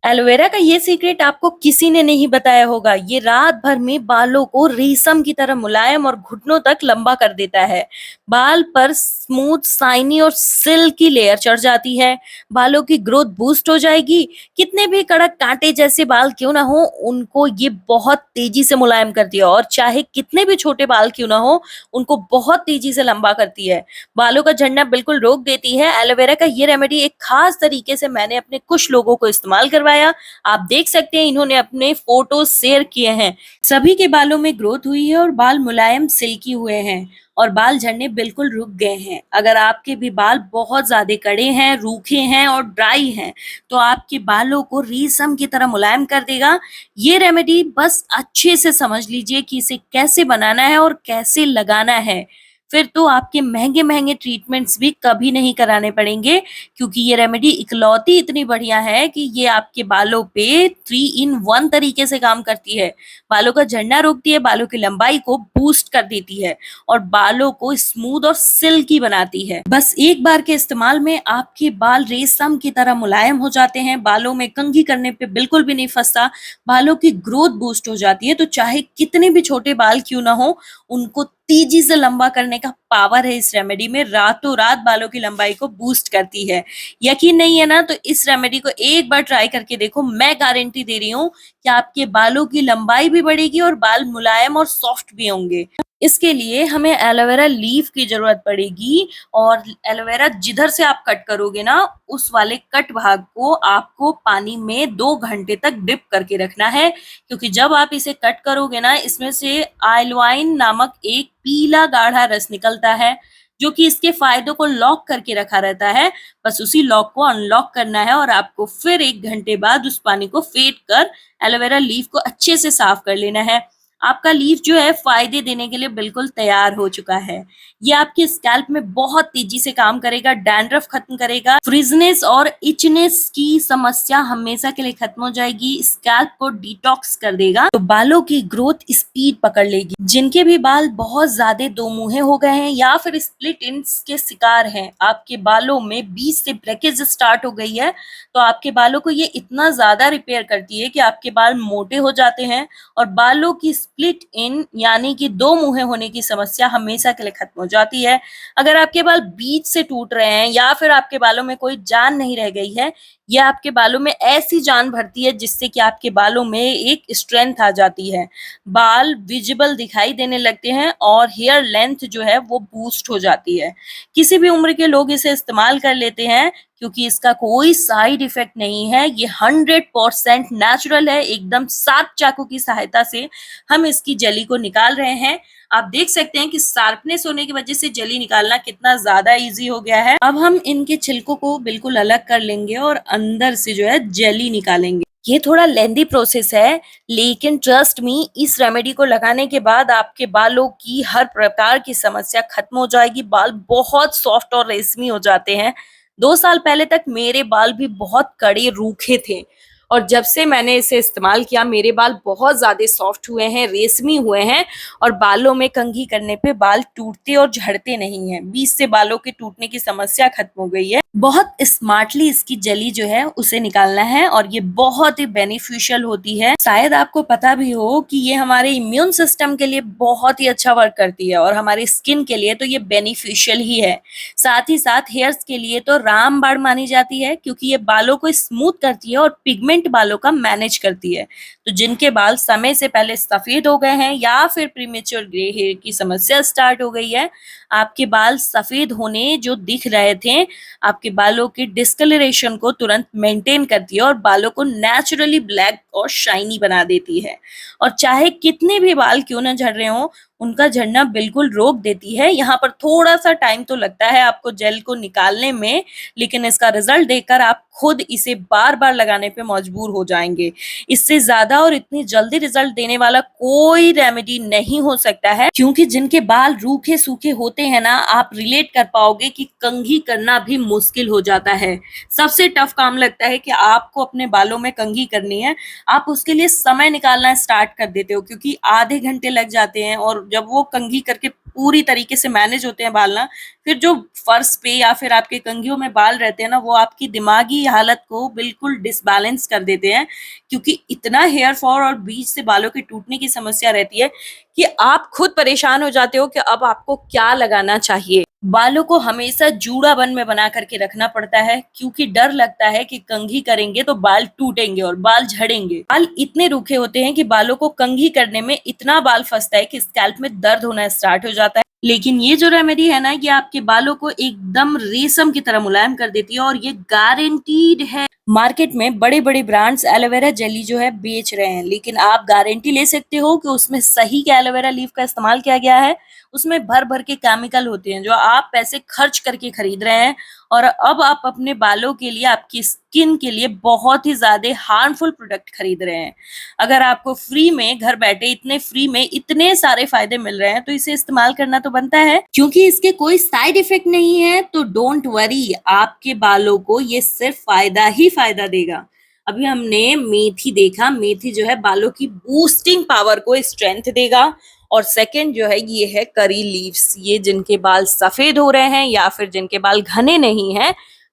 Aloe vera का ये secret आपको किसी ने नहीं बताया होगा। ये रात भर में बालों को रेशम की तरह मुलायम और घुटनों तक लंबा कर देता है। बाल पर स्मूथ, शाइनी और सिल्की लेयर चढ़ जाती है। बालों की ग्रोथ बूस्ट हो जाएगी। कितने भी कड़क कांटे जैसे बाल क्यों ना हो, उनको ये बहुत तेजी से मुलायम करती है और चाहे कितने भी छोटे बाल क्यों ना हो, उनको बहुत तेजी से लंबा करती है। बालों का झड़ना बिल्कुल रोक देती है। एलोवेरा का ये रेमेडी एक खास तरीके से मैंने अपने कुछ लोगों को इस्तेमाल करवाया। आप देख सकते हैं, इन्होंने अपने फोटोज शेयर किए हैं। सभी के बालों में ग्रोथ हुई है और बाल मुलायम सिल्की हुए हैं और बाल झड़ने बिल्कुल रुक गए हैं। अगर आपके भी बाल बहुत ज्यादा कड़े हैं, रूखे हैं और ड्राई हैं, तो आपके बालों को रेशम की तरह मुलायम कर देगा। ये रेमेडी बस अच्छे से समझ लीजिए कि इसे कैसे बनाना है और कैसे लगाना है। फिर तो आपके महँगे-महँगे ट्रीटमेंट्स भी कभी नहीं कराने पड़ेंगे, क्योंकि ये रेमेडी इकलौती इतनी बढ़िया है कि ये आपके बालों पे 3 इन 1 तरीके से काम करती है। बालों का झड़ना रोकती है, बालों की लंबाई को बूस्ट कर देती है और बालों को स्मूथ और सिल्की बनाती है। बस एक बार के इस्तेमाल में आपके बाल रेशम की तरह मुलायम हो जाते हैं, बालों में कंघी करने पे बिल्कुल भी नहीं फँसता, बालों की ग्रोथ बूस्ट हो जाती है। तो चाहे कितने भी छोटे बाल क्यों ना हो, उनको तेजी से लंबा करने का पावर है इस रेमेडी में। रातों रात बालों की लंबाई को बूस्ट करती है। यकीन नहीं है ना, तो इस रेमेडी को एक बार ट्राई करके देखो। मैं गारंटी दे रही हूँ कि आपके बालों की लंबाई भी बढ़ेगी और बाल मुलायम और सॉफ्ट भी होंगे। इसके लिए हमें एलोवेरा लीफ की जरूरत पड़ेगी और एलोवेरा जिधर से आप कट करोगे ना, उस वाले कट भाग को आपको पानी में 2 घंटे तक डिप करके रखना है, क्योंकि जब आप इसे कट करोगे ना, इसमें से आइलवाइन नामक एक पीला गाढ़ा रस निकलता है, जो कि इसके फायदों को लॉक करके रखा रहता है। बस उसी लॉक को अनलॉक करना है और आपको फिर 1 घंटे बाद उस पानी को फेंट कर एलोवेरा लीफ को अच्छे से साफ कर लेना है। आपका लीफ जो है फायदे देने के लिए बिल्कुल तैयार हो चुका है। ये आपके स्कैल्प में बहुत तेजी से काम करेगा, डैंड्रफ खत्म करेगा, फ्रिजनेस और इचनेस की समस्या हमेशा के लिए खत्म हो जाएगी, स्कैल्प को डिटॉक्स कर देगा, तो बालों की ग्रोथ स्पीड पकड़ लेगी। जिनके भी बाल बहुत ज्यादा दो मुंहे हो गए हैं या फिर स्प्लिट एंड्स के शिकार हैं, आपके बालों में बीच से ब्रेकेज स्टार्ट हो गई है, तो आपके बालों को ये इतना ज्यादा रिपेयर करती है कि आपके बाल मोटे हो जाते हैं और बालों की स्प्लिट इन यानी कि दो मुंहे होने की समस्या हमेशा के लिए खत्म हो जाती है। अगर आपके बाल बीच से टूट रहे हैं या फिर आपके बालों में कोई जान नहीं रह गई है, यह आपके बालों में ऐसी जान भरती है जिससे कि आपके बालों में एक स्ट्रेंथ आ जाती है, बाल विजिबल दिखाई देने लगते हैं और हेयर लेंथ जो है वो बूस्ट हो जाती है। किसी भी उम्र के लोग इसे इस्तेमाल कर लेते हैं, क्योंकि इसका कोई साइड इफेक्ट नहीं है। ये 100% नेचुरल है। एकदम शार्प चाकू की सहायता से हम इसकी जली को निकाल रहे हैं। आप देख सकते हैं कि शार्पनेस होने की वजह से जली निकालना कितना ज्यादा इजी हो गया है। अब हम इनके छिलकों को बिल्कुल अलग कर लेंगे और अंदर से जो है जेली निकालेंगे। ये थोड़ा लेंदी प्रोसेस है, लेकिन ट्रस्ट मी, इस रेमेडी को लगाने के बाद आपके बालों की हर प्रकार की समस्या खत्म हो जाएगी। बाल बहुत सॉफ्ट और रेशमी हो जाते हैं। 2 साल पहले तक मेरे बाल भी बहुत कड़े रूखे थे और जब से मैंने इसे इस्तेमाल किया, मेरे बाल बहुत ज्यादा सॉफ्ट हुए हैं, रेशमी हुए हैं और बालों में कंघी करने पे बाल टूटते और झड़ते नहीं हैं। बीच से बालों के टूटने की समस्या खत्म हो गई है। बहुत स्मार्टली इसकी जली जो है उसे निकालना है और ये बहुत ही बेनिफिशियल होती है। शायद आपको पता भी हो कि ये हमारे इम्यून सिस्टम के लिए बहुत ही अच्छा वर्क करती है और हमारी स्किन के लिए तो ये बेनिफिशियल ही है। साथ ही साथ हेयर्स के लिए तो रामबाण मानी जाती है, क्योंकि ये बालों को स्मूथ करती है और पिगमेंट बालों का मैनेज करती है। तो जिनके बाल समय से पहले सफेद हो गए हैं या फिर प्रीमेच्योर ग्रे हेयर की समस्या स्टार्ट हो गई है, आपके बाल सफेद होने जो दिख रहे थे, आपके बालों के डिस्कलरेशन को तुरंत मेंटेन करती है और बालों को नेचुरली ब्लैक और शाइनी बना देती है। और चाहे कितने भी बाल क्यों ना झड़ रहे हो, उनका झड़ना बिल्कुल रोक देती है। यहाँ पर थोड़ा सा टाइम तो लगता है आपको जेल को निकालने में, लेकिन इसका रिजल्ट देखकर आप खुद इसे बार बार लगाने पे मजबूर हो जाएंगे। इससे ज्यादा और इतनी जल्दी रिजल्ट देने वाला कोई रेमेडी नहीं हो सकता है, क्योंकि जिनके बाल रूखे सूखे होते हैं ना, आप रिलेट कर पाओगे कि कंघी करना भी मुश्किल हो जाता है। सबसे टफ काम लगता है कि आपको अपने बालों में कंघी करनी है। आप उसके लिए समय निकालना स्टार्ट कर देते हो, क्योंकि आधे घंटे लग जाते हैं और जब वो कंघी करके पूरी तरीके से मैनेज होते हैं बाल ना, फिर जो फर्श पे या फिर आपके कंघियों में बाल रहते हैं ना, वो आपकी दिमागी हालत को बिल्कुल डिसबैलेंस कर देते हैं, क्योंकि इतना हेयर फॉल और बीच से बालों के टूटने की समस्या रहती है कि आप खुद परेशान हो जाते हो कि अब आपको क्या लगाना चाहिए। बालों को हमेशा जूड़ा बन में बना करके रखना पड़ता है, क्योंकि डर लगता है कि कंघी करेंगे तो बाल टूटेंगे और बाल झड़ेंगे। बाल इतने रूखे होते हैं कि बालों को कंघी करने में इतना बाल फंसता है कि स्कैल्प में दर्द होना स्टार्ट हो जाता है। लेकिन ये जो रेमेडी है ना, ये आपके बालों को एकदम रेशम की तरह मुलायम कर देती है और ये गारंटीड है। मार्केट में बड़े बड़े ब्रांड्स एलोवेरा जेली जो है बेच रहे हैं, लेकिन आप गारंटी ले सकते हो कि उसमें सही के एलोवेरा लीफ का इस्तेमाल किया गया है। उसमें भर भर के केमिकल होते हैं जो आप पैसे खर्च करके खरीद रहे हैं, और अब आप अपने बालों के लिए, आपकी स्किन के लिए बहुत ही ज्यादा हार्मफुल प्रोडक्ट खरीद रहे हैं। अगर आपको फ्री में घर बैठे फ्री में इतने सारे फायदे मिल रहे हैं, तो इसे इस्तेमाल करना तो बनता है। क्योंकि इसके कोई साइड इफेक्ट नहीं है, तो डोंट वरी, आपके बालों को ये सिर्फ फायदा ही फायदा देगा। अभी हमने मेथी देखा, मेथी जो है बालों की बूस्टिंग पावर को स्ट्रेंथ देगा। और सेकंड जो है ये है करी लीव्स, ये जिनके बाल सफेद हो रहे हैं या फिर जिनके बाल घने नहीं है,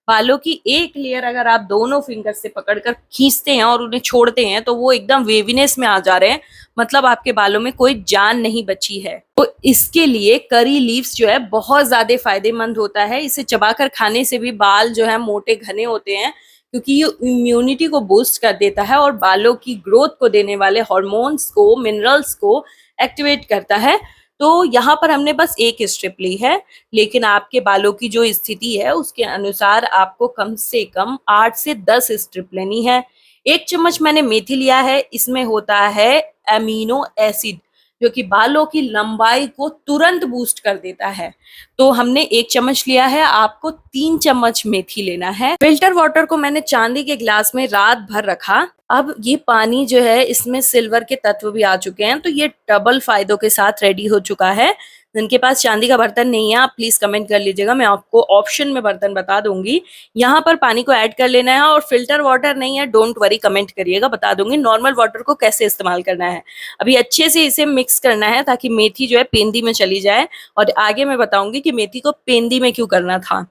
बालों की एक लेयर अगर आप दोनों फिंगर से पकड़कर खींचते हैं और उन्हें छोड़ते हैं तो वो एकदम वेवीनेस में आ जा रहे हैं, मतलब आपके बालों में कोई जान नहीं बची है। तो इसके लिए करी लीव्स जो है बहुत ज्यादा फायदेमंद होता है। इसे चबाकर खाने से भी बाल जो है मोटे घने होते हैं, क्योंकि ये इम्यूनिटी को बूस्ट कर देता है और बालों की ग्रोथ को देने वाले हार्मोन्स को, मिनरल्स को एक्टिवेट करता है। तो यहाँ पर हमने बस एक स्ट्रिप ली है, लेकिन आपके बालों की जो स्थिति है उसके अनुसार आपको कम से कम 8 से 10 स्ट्रिप लेनी है। 1 चम्मच मैंने मेथी लिया है, इसमें होता है एमिनो एसिड, जो कि बालों की लंबाई को तुरंत बूस्ट कर देता है। तो हमने 1 चम्मच लिया है, आपको 3 चम्मच मेथी लेना है। फिल्टर वाटर को मैंने चांदी के ग्लास में रात भर रखा। अब ये पानी जो है इसमें सिल्वर के तत्व भी आ चुके हैं, तो ये डबल फायदों के साथ रेडी हो चुका है। जिनके पास चांदी का बर्तन नहीं है, आप प्लीज कमेंट कर लीजिएगा, मैं आपको ऑप्शन में बर्तन बता दूंगी। यहाँ पर पानी को ऐड कर लेना है, और फिल्टर वाटर नहीं है डोंट वरी, कमेंट करिएगा, बता दूंगी नॉर्मल वाटर को कैसे इस्तेमाल करना है। अभी अच्छे से इसे मिक्स करना है ताकि मेथी जो है पेंदी में चली जाए, और आगे मैं बताऊंगी कि मेथी को पेंदी में क्यों करना था।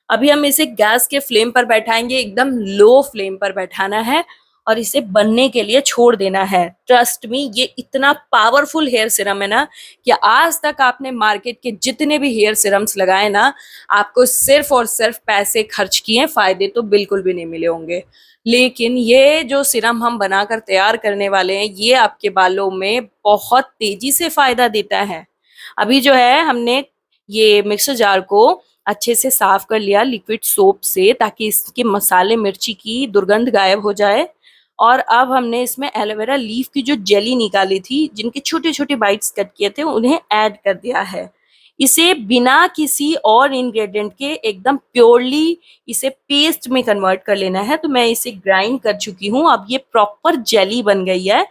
अभी हम इसे गैस के फ्लेम पर बैठाएंगे, एकदम लो फ्लेम पर बैठाना है और इसे बनने के लिए छोड़ देना है। ट्रस्ट मी, ये इतना पावरफुल हेयर सीरम है ना कि आज तक आपने मार्केट के जितने भी हेयर सीरम्स लगाए ना, आपको सिर्फ और सिर्फ पैसे खर्च किए, फायदे तो बिल्कुल भी नहीं मिले होंगे। लेकिन ये जो सीरम हम बनाकर तैयार करने वाले हैं, ये आपके बालों में बहुत तेजी से फायदा देता है। अभी जो है हमने ये मिक्सर जार को अच्छे से साफ कर लिया लिक्विड सोप से, ताकि इसके मसाले मिर्ची की दुर्गंध गायब हो जाए। और अब हमने इसमें एलोवेरा लीफ की जो जेली निकाली थी, जिनके छोटे छोटे बाइट्स कट किए थे, उन्हें ऐड कर दिया है। इसे बिना किसी और इंग्रेडिएंट के एकदम प्योरली इसे पेस्ट में कन्वर्ट कर लेना है। तो मैं इसे ग्राइंड कर चुकी हूँ, अब ये प्रॉपर जेली बन गई है।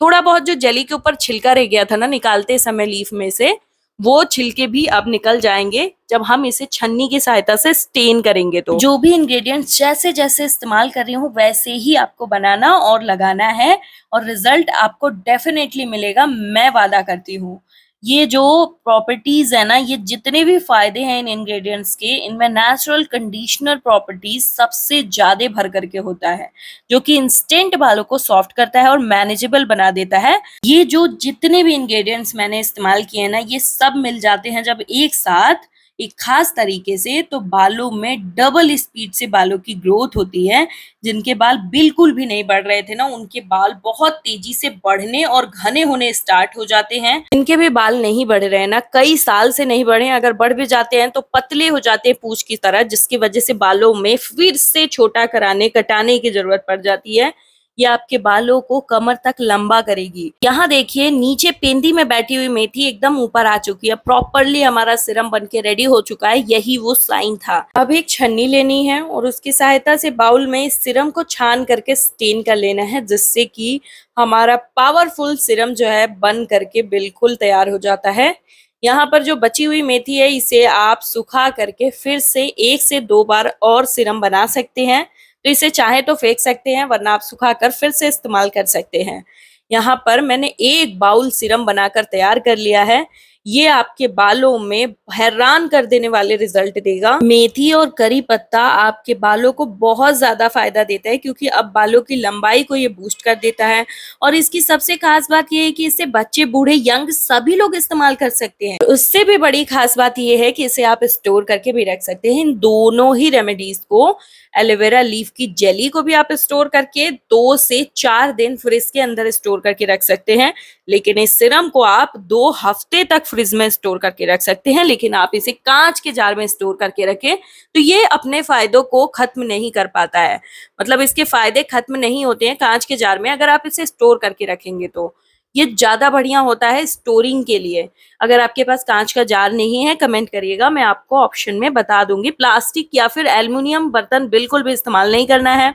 थोड़ा बहुत जो जेली के ऊपर छिलका रह गया था ना निकालते समय लीफ में से, वो छिलके भी अब निकल जाएंगे जब हम इसे छन्नी की सहायता से स्टेन करेंगे। तो जो भी इंग्रेडिएंट्स जैसे जैसे इस्तेमाल कर रही हूँ वैसे ही आपको बनाना और लगाना है, और रिजल्ट आपको डेफिनेटली मिलेगा, मैं वादा करती हूँ। ये जो प्रॉपर्टीज है ना, ये जितने भी फायदे हैं इन इंग्रेडिएंट्स के, इनमें नेचुरल कंडीशनर प्रॉपर्टीज सबसे ज्यादा भर करके होता है, जो कि इंस्टेंट बालों को सॉफ्ट करता है और मैनेजेबल बना देता है। ये जो जितने भी इंग्रेडिएंट्स मैंने इस्तेमाल किए हैं ना, ये सब मिल जाते हैं जब एक साथ एक खास तरीके से, तो बालों में डबल स्पीड से बालों की ग्रोथ होती है। जिनके बाल बिल्कुल भी नहीं बढ़ रहे थे ना, उनके बाल बहुत तेजी से बढ़ने और घने होने स्टार्ट हो जाते हैं। जिनके भी बाल नहीं बढ़ रहे हैं ना, कई साल से नहीं बढ़े, अगर बढ़ भी जाते हैं तो पतले हो जाते हैं पूंछ की तरह, जिसकी वजह से बालों में फिर से छोटा कराने, कटाने की जरूरत पड़ जाती है। ये आपके बालों को कमर तक लंबा करेगी। यहाँ देखिए, नीचे पेंदी में बैठी हुई मेथी एकदम ऊपर आ चुकी है, प्रॉपरली हमारा सिरम बनके रेडी हो चुका है, यही वो साइन था। अब एक छन्नी लेनी है और उसकी सहायता से बाउल में इस सिरम को छान करके स्टेन कर लेना है, जिससे कि हमारा पावरफुल सिरम जो है बन करके बिल्कुल तैयार हो जाता है। यहाँ पर जो बची हुई मेथी है, इसे आप सुखा करके फिर से 1 से 2 बार और सिरम बना सकते हैं। तो इसे चाहे तो फेंक सकते हैं, वरना आप सुखाकर फिर से इस्तेमाल कर सकते हैं। यहाँ पर मैंने 1 बाउल सिरम बनाकर तैयार कर लिया है। ये आपके बालों में हैरान कर देने वाले रिजल्ट देगा। मेथी और करी पत्ता आपके बालों को बहुत ज्यादा फायदा देता है, क्योंकि अब बालों की लंबाई को ये बूस्ट कर देता है। और इसकी सबसे खास बात ये है कि इसे बच्चे, बूढ़े, यंग सभी लोग इस्तेमाल कर सकते हैं। उससे भी बड़ी खास बात ये है कि इसे आप स्टोर करके भी रख सकते हैं। इन दोनों ही रेमेडीज को, एलोवेरा लीफ की जेली को भी आप स्टोर करके 2 से 4 दिन फ्रिज के अंदर स्टोर करके रख सकते हैं। लेकिन इस सिरम को आप 2 हफ्ते तक फ्रिज में स्टोर करके रख सकते हैं, लेकिन आप इसे कांच के जार में स्टोर करके रखें तो ये अपने फायदों को खत्म नहीं कर पाता है। मतलब इसके फायदे खत्म नहीं होते हैं कांच के जार में, अगर आप इसे स्टोर करके रखेंगे तो ये ज्यादा बढ़िया होता है स्टोरिंग के लिए। अगर आपके पास कांच का जार नहीं है, कमेंट करिएगा, मैं आपको ऑप्शन में बता दूंगी। प्लास्टिक या फिर एल्युमिनियम बर्तन बिल्कुल भी इस्तेमाल नहीं करना है।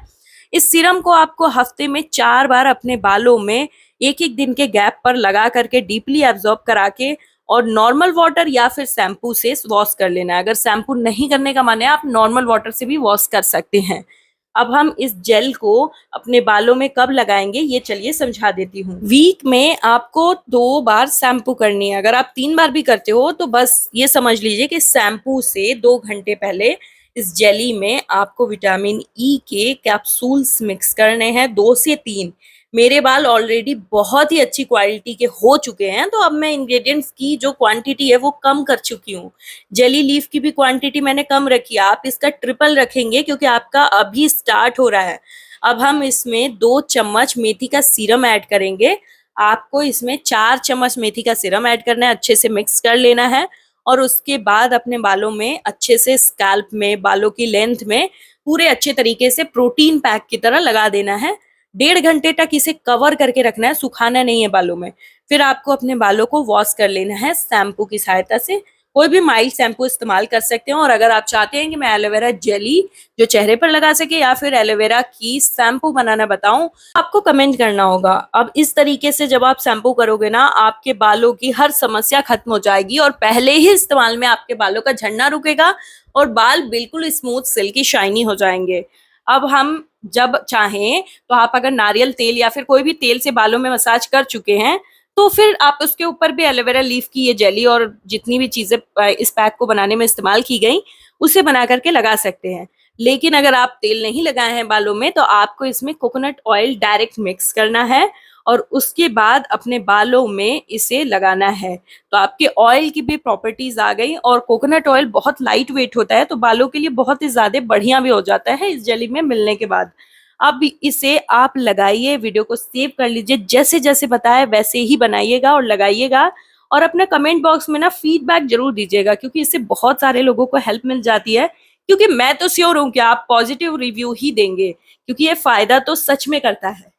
इस सीरम को आपको हफ्ते में 4 बार अपने बालों में एक एक दिन के गैप पर लगा करके डीपली एब्जॉर्ब करा के और नॉर्मल वाटर या फिर शैम्पू से वॉश कर लेना है। अगर शैम्पू नहीं करने का मन है, आप नॉर्मल वाटर से भी वॉश कर सकते हैं। अब हम इस जेल को अपने बालों में कब लगाएंगे ये चलिए समझा देती हूँ। वीक में आपको 2 बार शैम्पू करनी है। अगर आप 3 बार भी करते हो तो बस ये समझ लीजिए कि शैम्पू से 2 घंटे पहले इस जेली में आपको विटामिन ई के कैप्सूल्स मिक्स करने हैं, 2 से 3। मेरे बाल ऑलरेडी बहुत ही अच्छी क्वालिटी के हो चुके हैं, तो अब मैं इंग्रेडिएंट्स की जो क्वांटिटी है वो कम कर चुकी हूँ। जेली लीफ की भी क्वांटिटी मैंने कम रखी है, आप इसका ट्रिपल रखेंगे क्योंकि आपका अभी स्टार्ट हो रहा है। अब हम इसमें 2 चम्मच मेथी का सीरम ऐड करेंगे। आपको इसमें 4 चम्मच मेथी का सीरम ऐड करना है, अच्छे से मिक्स कर लेना है। और उसके बाद अपने बालों में अच्छे से, स्कैल्प में, बालों की लेंथ में पूरे अच्छे तरीके से प्रोटीन पैक की तरह लगा देना है। 1.5 घंटे तक इसे कवर करके रखना है, सुखाना नहीं है बालों में। फिर आपको अपने बालों को वॉश कर लेना है शैम्पू की सहायता से। कोई भी माइल्ड शैम्पू इस्तेमाल कर सकते हैं। और अगर आप चाहते हैं कि मैं एलोवेरा जेली जो चेहरे पर लगा सके या फिर एलोवेरा की शैम्पू बनाना बताऊं, आपको कमेंट करना होगा। अब इस तरीके से जब आप शैम्पू करोगे ना, आपके बालों की हर समस्या खत्म हो जाएगी और पहले ही इस्तेमाल में आपके बालों का झड़ना रुकेगा और बाल बिल्कुल स्मूथ, सिल्की, शाइनी हो जाएंगे। अब हम जब चाहें तो आप अगर नारियल तेल या फिर कोई भी तेल से बालों में मसाज कर चुके हैं तो फिर आप उसके ऊपर भी एलोवेरा लीफ की ये जेली और जितनी भी चीजें इस पैक को बनाने में इस्तेमाल की गई उसे बना करके लगा सकते हैं। लेकिन अगर आप तेल नहीं लगाए हैं बालों में तो आपको इसमें कोकोनट ऑयल डायरेक्ट मिक्स करना है और उसके बाद अपने बालों में इसे लगाना है। तो आपके ऑयल की भी प्रॉपर्टीज आ गई और कोकोनट ऑयल बहुत लाइट वेट होता है, तो बालों के लिए बहुत ही ज्यादा बढ़िया भी हो जाता है इस जेली में मिलने के बाद। अब इसे आप लगाइए, वीडियो को सेव कर लीजिए, जैसे जैसे बताया वैसे ही बनाइएगा और लगाइएगा। और अपना कमेंट बॉक्स में ना फीडबैक जरूर दीजिएगा, क्योंकि इससे बहुत सारे लोगों को हेल्प मिल जाती है। क्योंकि मैं तो श्योर हूँ कि आप पॉजिटिव रिव्यू ही देंगे, क्योंकि ये फायदा तो सच में करता है।